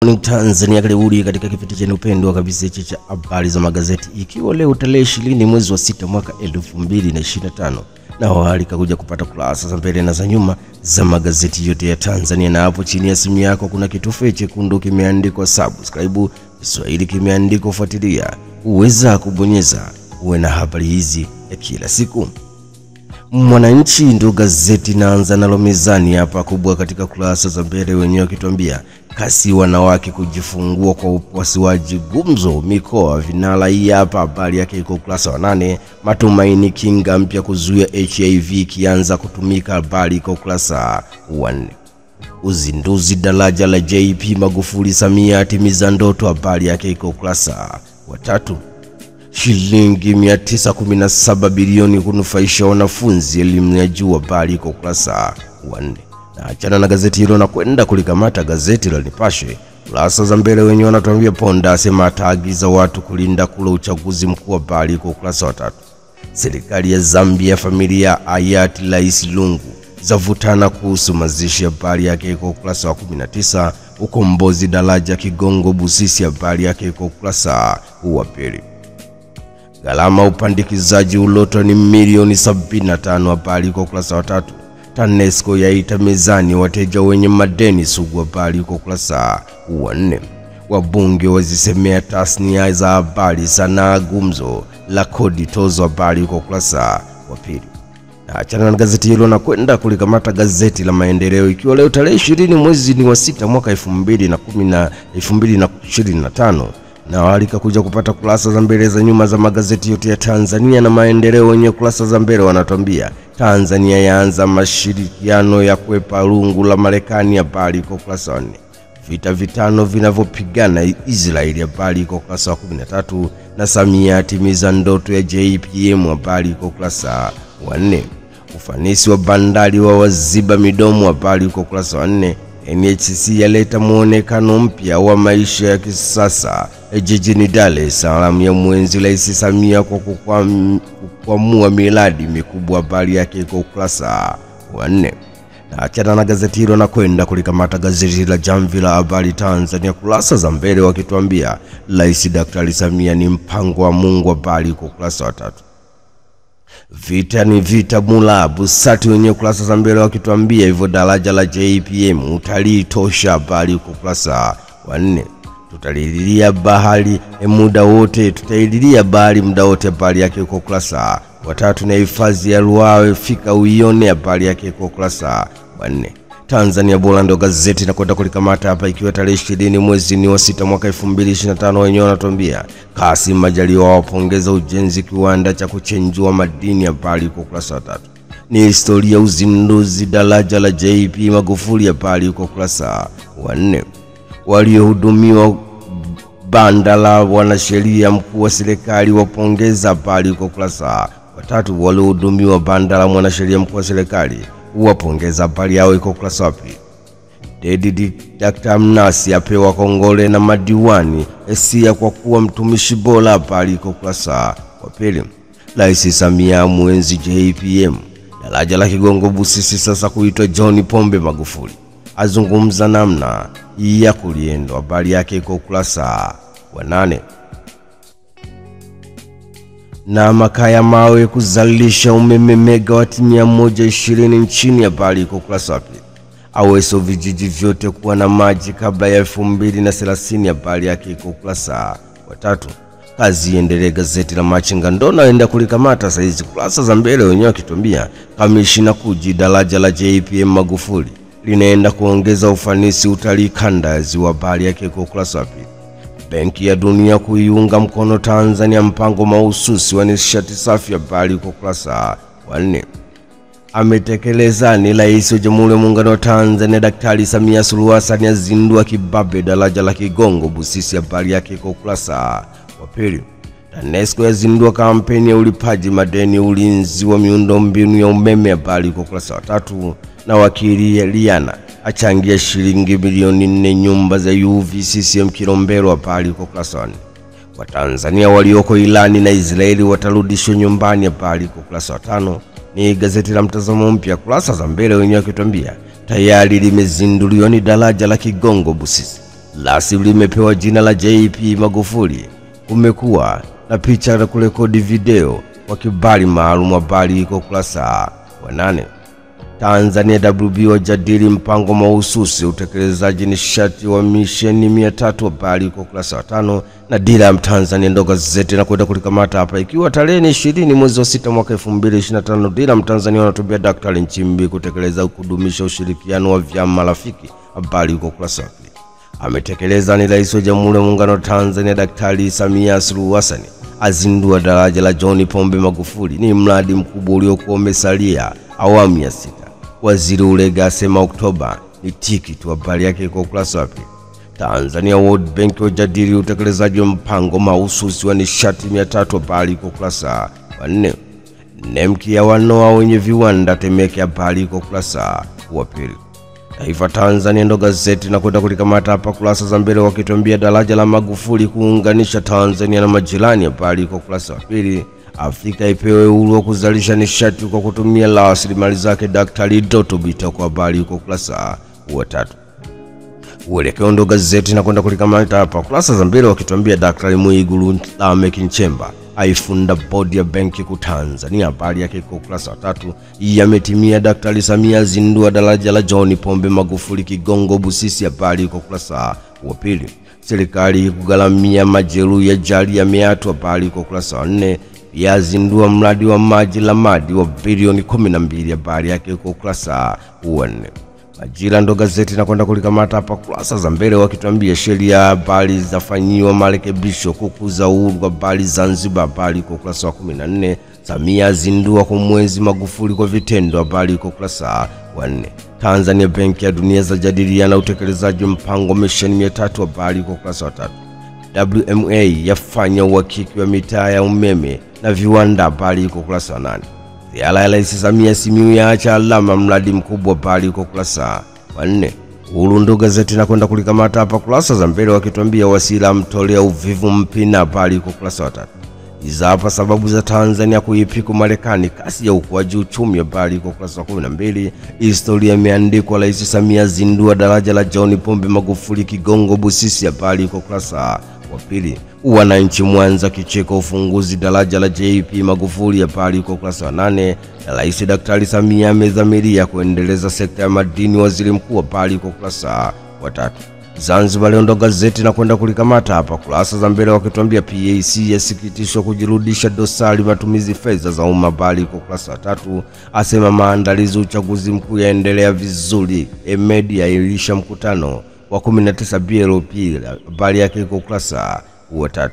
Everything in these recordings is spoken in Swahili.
Tanzania, karibuni katika kipindi cha upendo kabisa cha habari za magazeti, ikiwa leo tarehe 20 mwezi wa 6 mwaka 2025, na waalika kuja kupata kurasa za mbele na za nyuma za magazeti yote ya Tanzania. Na hapo chini ya simu yako kuna kitufe chekundu kimeandikwa subscribe, Kiswahili kimeandikwa fuatilia, uweza kubonyeza uwe na habari hizi ya kila siku. Mwananchi ndo gazeti naanza nalo mezani hapa kubwa katika kurasa za mbele, wenyewe wakituambia kasi wanawake kujifungua kwa upasuaji gumzo mikoa vinala. Hii hapa habari yake iko kurasa wa 8. Matumaini kinga mpya kuzuia HIV kianza kutumika, habari iko kurasa wa 4. Uzinduzi daraja la JP Magufuli, Samia atimiza ndoto, habari yake iko kurasa wa 3. Shilingi 917 bilioni kunufaisha wanafunzi elimu ya juu, habari iko kurasa wa 4. Na achana na gazeti hilo na kwenda kulikamata gazeti la Nipashe. Kurasa za mbele wenyewe wanatuambia Ponda asema ataagiza watu kulinda kula uchaguzi mkuu, habari iko kurasa wa 3. Serikali ya Zambia, familia hayati Rais Lungu zavutana kuhusu mazishi, habari yake iko kurasa wa 19. Ukombozi daraja Kigongo Busisi, habari yake iko kurasa wa 2. Gharama upandikizaji uloto ni milioni 75, habari iko kurasa wa 3. TANESCO yaita mezani wateja wenye madeni sugu, habari iko kurasa wa 4. Wabunge wazisemea tasnia za habari sana gumzo la kodi tozo, habari iko kurasa wa 2. Na achana na gazeti hilo na kwenda kulikamata gazeti la Maendeleo, ikiwa leo tarehe 20 mwezi wa 6 mwaka 2025, na walika kuja kupata kurasa za mbele za nyuma za magazeti yote ya Tanzania. Na Maendeleo wenye kurasa za mbele wanatuambia Tanzania yaanza mashirikiano ya kwepa lungu la Marekani, habari iko kurasa wa 4. Vita vitano vinavyopigana Israeli, habari iko kurasa wa 13. Na Samia atimiza ndoto ya JPM, habari iko kurasa wa 4. Ufanisi wa bandari wa waziba midomo, habari iko kurasa wa 4. NHC yaleta muonekano mpya wa maisha ya kisasa jijini Dar es Salaam ya mwenzi Rais Samia kwa kukwamua miradi mikubwa, habari yake iko kurasa wa 4. Na achana na gazeti hilo na kwenda kulikamata gazeti la Jamvi la Habari Tanzania. Kurasa za mbele wakituambia Rais Daktari Samia ni mpango wa Mungu, habari iko kurasa wa 3. Vita ni vita mulabu sati wenye kurasa za mbele wakituambia hivyo daraja la JPM utalii tosha, habari iko kurasa wa 4. Tutalilia bahari muda wote, tutalilia bahari muda wote, habari yake iko kurasa wa 3. Na hifadhi ya Ruaha fika uione, habari yake iko kurasa wa 4. Tanzania Bora ndo gazeti na kwenda kulikamata hapa, ikiwa tarehe 20 mwezi wa 6 mwaka 2025, wenyewe wanatuambia Kassim Majaliwa wapongeza ujenzi kiwanda cha kuchenjua madini, habari iko kurasa wa 3. Ni historia uzinduzi daraja la JP Magufuli, habari iko kurasa wa 4. Waliohudumiwa banda la wanasheria mkuu wa serikali wapongeza, habari iko kurasa wa 3. Waliohudumiwa banda la mwanasheria mkuu wa serikali wapongeza, habari yao iko kurasa wa 2. Dedi Dr. Mnasi apewa kongole na madiwani esia kwa kuwa mtumishi bora, habari iko kurasa wa 2. Rais Samia mwenzi JPM daraja la Kigongo Busisi sasa kuitwa John Pombe Magufuli, azungumza namna ya kuliendo, habari yake iko kurasa wa 8. Na makaya mawe kuzalisha umeme megawati 120 nchini, habari iko kurasa wa 2. Aweso vijiji vyote kuwa na maji kabla ya 2030, habari yake iko kurasa wa 3. Kazi endelee, gazeti la Machinga ndo naenda kulikamata saizi. Kurasa za mbele wenyewe wakituambia kamishina kuji daraja la JPM Magufuli linaenda kuongeza ufanisi utalii kanda ya Ziwa, habari yake iko kurasa wa 2. Benki ya Dunia kuiunga mkono Tanzania mpango mahususi wa nishati safi, habari iko kurasa wa 4. Ametekeleza ni Rais wa Jamhuri ya Muungano wa Tanzania Daktari Samia Suluhu Hassan azindua kibabe daraja la Kigongo Busisi, habari yake iko kurasa wa 2. TANESCO yazindua kampeni ya ulipaji madeni ulinzi wa miundombinu ya umeme, habari iko kurasa wa 3. Na wakili Liana achangia shilingi milioni 4 nyumba za UVCCM Kilombero, habari iko kurasa wa 4. Watanzania walioko Irani na Israeli watarudishwa nyumbani, habari iko kurasa wa 5. Ni gazeti la Mtazamo Mpya. Kurasa za mbele wenyewe wakituambia tayari limezinduliwa ni daraja la Kigongo Busisi. Rasmi limepewa jina la JP Magufuli. Kumekuwa na picha na kurekodi video kwa kibali maalum. Habari iko ukurasa wa 8. Tanzania WB wajadili mpango mahususi utekelezaji nishati wa misheni 300. Habari iko ukurasa wa 5. Na dira ya Mtanzania ndo gazeti na kwenda kulikamata hapa ikiwa tarehe 20 mwezi wa 6 mwaka 2025. Dira ya Mtanzania wanatubia Daktari Nchimbi kutekeleza kudumisha ushirikiano wa vyama rafiki. Habari iko ukurasa wa 2. Ametekeleza ni Rais wa Jamhuri ya Muungano wa Tanzania Daktari Samia Suluhu Hassan azindua daraja la John Pombe Magufuli. Ni mradi mkubwa uliokuwa umesalia awamu ya 6. Waziri Ulega asema Oktoba ni tiki tu. Habari yake iko ukurasa wa 2. Tanzania World Bank wajadili utekelezaji wa mpango mahususi wa nishati 300. Habari iko ukurasa wa 4. Nemki ya wanoa wenye viwanda Temeke. Habari iko ukurasa wa 2. Taifa Tanzania ndo gazeti na kwenda kulikamata hapa kurasa za mbele wakituambia daraja la Magufuli kuunganisha Tanzania na majirani. Habari iko ukurasa wa 2. Afrika ipewe uhuru wa kuzalisha nishati kwa kutumia rasilimali zake Daktari Doto Biteko. Habari iko ukurasa wa 3. Uelekeo ndo gazeti na kwenda kulikamata hapa kurasa za mbele wakituambia Daktari Mwigulu Lameck Nchemba aifunda bodi ya benki ku Tanzania. Habari yake iko ukurasa wa 3. Yametimia Daktari Samia zindua daraja la John Pombe Magufuli Kigongo Busisi. Habari iko ukurasa wa 2. Serikali kugharamia majeruhi ya ajali ya Meatu. Habari iko ukurasa wa 4. Yazindua mradi wa maji la Madi wa bilioni 12. Habari yake iko ukurasa wa 4. Majira ndo gazeti na kwenda kulikamata hapa kurasa za mbele wakituambia sheria habari zafanyiwa marekebisho kukuza uhuru wa habari Zanzibar. Habari iko ukurasa wa 14. Samia zindua kwa mwezi Magufuli kwa vitendo. Habari iko ukurasa wa 4. Tanzania Benki ya Dunia zajadiliana utekelezaji mpango misheni 300. Habari iko ukurasa wa 3. WMA yafanya uhakiki wa mitaa ya umeme na viwanda. Habari iko ukurasa wa 8. Ziara ya Rais Samia Simiyu yaacha alama mradi mkubwa. Habari iko ukurasa wa 4. Uhuru ndo gazeti na kwenda kulikamata hapa kurasa za mbele wakituambia Wasira mtolea uvivu Mpina. Habari iko ukurasa wa 3. Hiza hapa sababu za Tanzania kuipiku Marekani kasi ya ukuaji uchumi. Habari iko ukurasa wa 12. Historia imeandikwa Rais Samia zindua daraja la John Pombe Magufuli Kigongo Busisi. Habari iko ukurasa wa 2. Wananchi Mwanza kicheko ufunguzi daraja la JP Magufuli. Habari iko ukurasa wa 8. Na Rais Daktari Samia amedhamiria kuendeleza sekta ya madini waziri mkuu. Habari iko ukurasa wa 3. Zanzibar Leo ndo gazeti na kwenda kulikamata hapa kurasa za mbele wakituambia PAC yasikitishwa kujirudisha dosari matumizi fedha za umma. Habari iko ukurasa wa 3. Asema maandalizi uchaguzi mkuu yaendelea vizuri. Emedi yailisha mkutano wa 19 BLP. Habari yake iko ukurasa wa 3.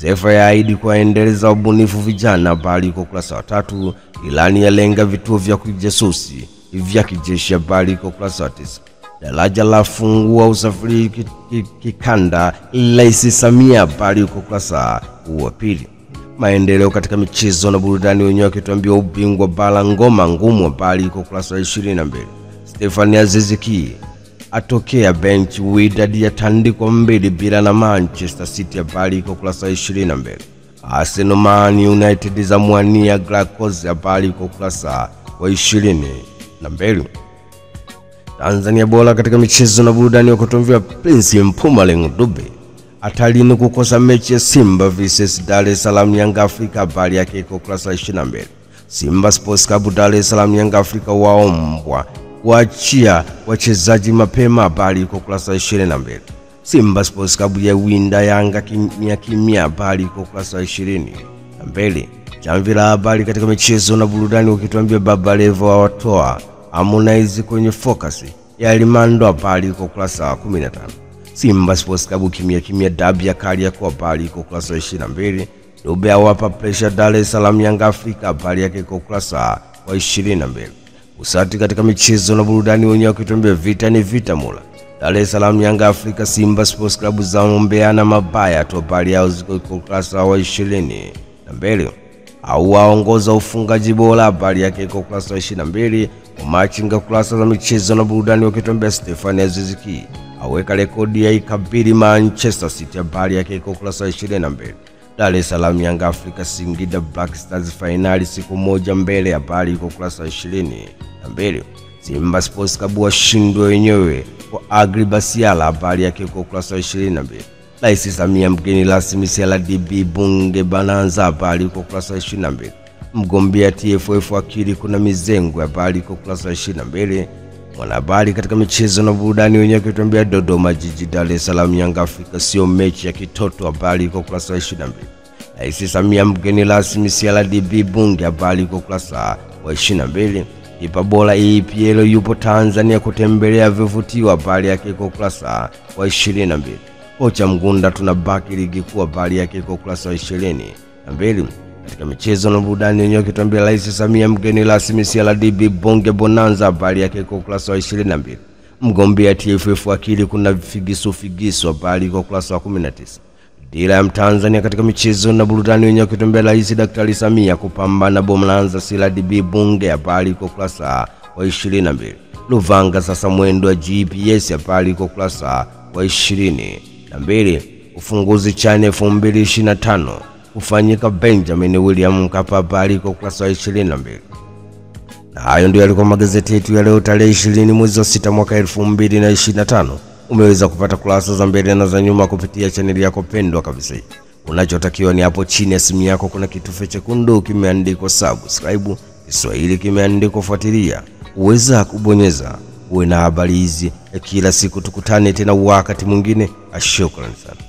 Zefa yaahidi kuendeleza ubunifu vijana. Habari iko ukurasa wa 3. Ilani yalenga vituo vya kijasusi vya kijeshi. Habari iko ukurasa wa 9. Daraja la fungua usafiri kikanda Rais Samia. Habari iko ukurasa wa 2. Maendeleo katika michezo na burudani wenyewe wakituambia ubingwa bara ngoma ngumu. Habari iko ukurasa wa 22. Stefani Aziziki atokea bench Wydad yatandikwa 2-0 na Manchester City. Habari iko ukurasa wa 22. Arsenal Man United zamwania Glazers. Habari iko ukurasa wa 22. Tanzania bora katika michezo na burudani wakutumvia Prince Mpumaleng Dube atalini kukosa mechi ya Simba vs Dar es Salaam Yanga Afrika. Habari yake iko ukurasa wa 22. Simba Sports Club Dar es Salaam Yanga Afrika waombwa kuachia wachezaji mapema. Habari iko ukurasa wa 22. Simba Sports Club ya winda Yanga kimya. Habari iko ukurasa wa 22. Jamvi la habari katika michezo na burudani wakituambia Baba Levo awatoa Harmonize kwenye focus ya Limando. Habari iko ukurasa wa 15. Simba Sports Club kimya dabi ya Kariakoo. Habari iko ukurasa wa 22. Dube awapa pressure Dar es Salaam Yanga Afrika. Habari yake iko ukurasa wa 22. Usati katika michezo na burudani wenyewe wakituambia vita ni vita mula. Dar es Salaam Yanga Afrika Simba Sports Club zaombeana mabaya tu. Habari yao ziko ukurasa wa 22. Au waongoza ufungaji bora. Habari yake iko ukurasa wa 22. Machinga kurasa za michezo na burudani wakituambia Stefani Aziziki aweka rekodi ya ikabili Manchester City. Habari yake iko ukurasa wa 22. Dar es Salaam Yanga Afrika Singida Black Stars finali siku moja mbele. Habari iko ukurasa wa 22. Simba Sports Club washindwe wenyewe kwa Agribasiala, habari yake kwa ukurasa wa 22. Rais Samia mgeni rasmi CRDB bunge Bonanza, habari kwa ukurasa wa 22. Mgombea TFF akiri kuna mizengo, habari kwa ukurasa wa 22. Mwanahabari katika michezo na burudani wenyewe kutuambia Dodoma Jiji Dar es Salaam Yanga Afrika sio mechi ya kitoto, habari kwa ukurasa wa 22. Rais Samia mgeni rasmi CRDB bunge, habari kwa ukurasa wa 22. Kipa bora EPL yupo Tanzania kutembelea vivutio, habari yake kwa ukurasa wa 22. Kocha Mgunda tunabaki ligi kuu, habari yake kwa ukurasa wa 22. Katika michezo na burudani wenyewe kutuambia Rais Samia mgeni rasmi CRDB bunge Bonanza, habari yake kwa ukurasa wa 22. Mgombea TFF akili kuna figisu, habari kwa ukurasa wa 19. Dira ya Mtanzania katika michezo na burudani wenyewe kutuambia Rais Daktari Samia kupambana Bonanza CRDB bunge, habari kwa ukurasa wa 22. Luvanga sasa mwendo wa GPS, habari kwa ukurasa wa 22. Ufunguzi CHAN 2025 kufanyika Benjamin William Mkapa, habari kwa ukurasa wa 22. Na hayo ndio yalikuwa magazeti yetu ya leo tarehe 20 mwezi wa 6 mwaka 2025. Umeweza kupata kurasa za mbele na za nyuma kupitia chaneli yako pendwa kabisa. Unachotakiwa ni hapo chini ya simu yako kuna kitufe chekundu kimeandikwa subscribe, Kiswahili kimeandikwa fuatilia. Uweza kubonyeza uwe na habari hizi kila siku. Tukutane tena wakati mwingine. Shukrani sana.